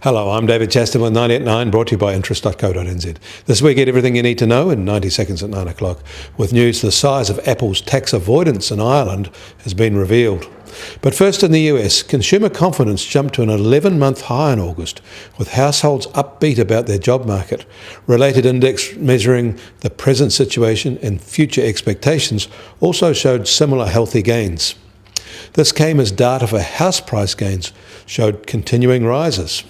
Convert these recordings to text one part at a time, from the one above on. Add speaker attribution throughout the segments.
Speaker 1: Hello, I'm David Chaston with 989, brought to you by interest.co.nz. This week, get everything you need to know in 90 seconds at 9 o'clock. With news, the size of Apple's tax avoidance in Ireland has been revealed. But first, in the US, consumer confidence jumped to an 11-month high in August, with households upbeat about their job market. Related index measuring the present situation and future expectations also showed similar healthy gains. This came as data for house price gains showed continuing rises.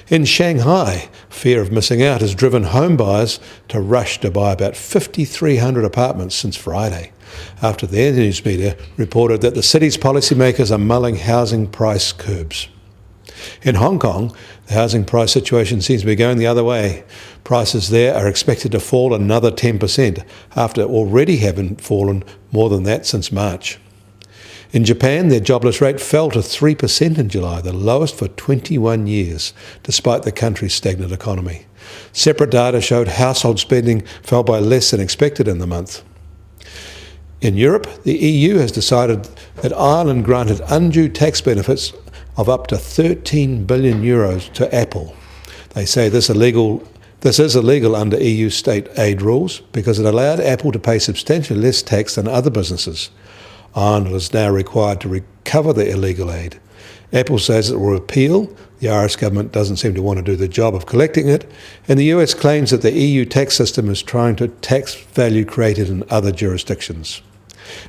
Speaker 1: In Shanghai, fear of missing out has driven home buyers to rush to buy about 5,300 apartments since Friday, after the news media reported that the city's policymakers are mulling housing price curbs. In Hong Kong, the housing price situation seems to be going the other way. Prices there are expected to fall another 10%, after already having fallen more than that since March. In Japan, their jobless rate fell to 3% in July, the lowest for 21 years, despite the country's stagnant economy. Separate data showed household spending fell by less than expected in the month. In Europe, the EU has decided that Ireland granted undue tax benefits of up to 13 billion euros to Apple. They say this is illegal under EU state aid rules because it allowed Apple to pay substantially less tax than other businesses. Ireland is now required to recover the illegal aid. Apple says it will appeal. The Irish government doesn't seem to want to do the job of collecting it, and the US claims that the EU tax system is trying to tax value created in other jurisdictions.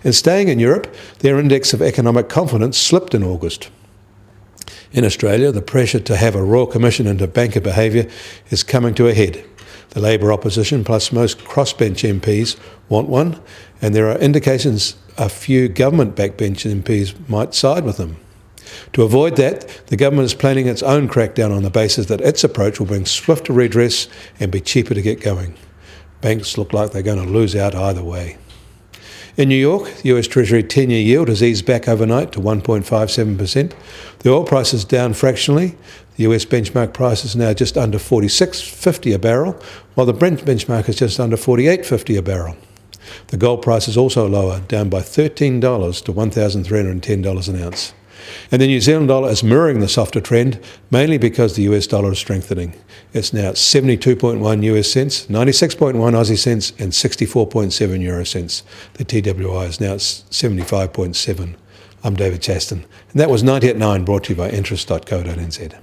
Speaker 1: And staying in Europe, their index of economic confidence slipped in August. In Australia, the pressure to have a Royal Commission into banker behaviour is coming to a head. The Labor opposition, plus most crossbench MPs, want one, and there are indications a few government backbench MPs might side with them. To avoid that, the government is planning its own crackdown on the basis that its approach will bring swifter redress and be cheaper to get going. Banks look like they're going to lose out either way. In New York, the US Treasury 10-year yield has eased back overnight to 1.57%. The oil price is down fractionally. The US benchmark price is now just under $46.50 a barrel, while the Brent benchmark is just under $48.50 a barrel. The gold price is also lower, down by $13 to $1,310 an ounce. And the New Zealand dollar is mirroring the softer trend, mainly because the US dollar is strengthening. It's now at 72.1 US cents, 96.1 Aussie cents, and 64.7 euro cents. The TWI is now at 75.7. I'm David Chaston, and that was 90 at 9, brought to you by interest.co.nz.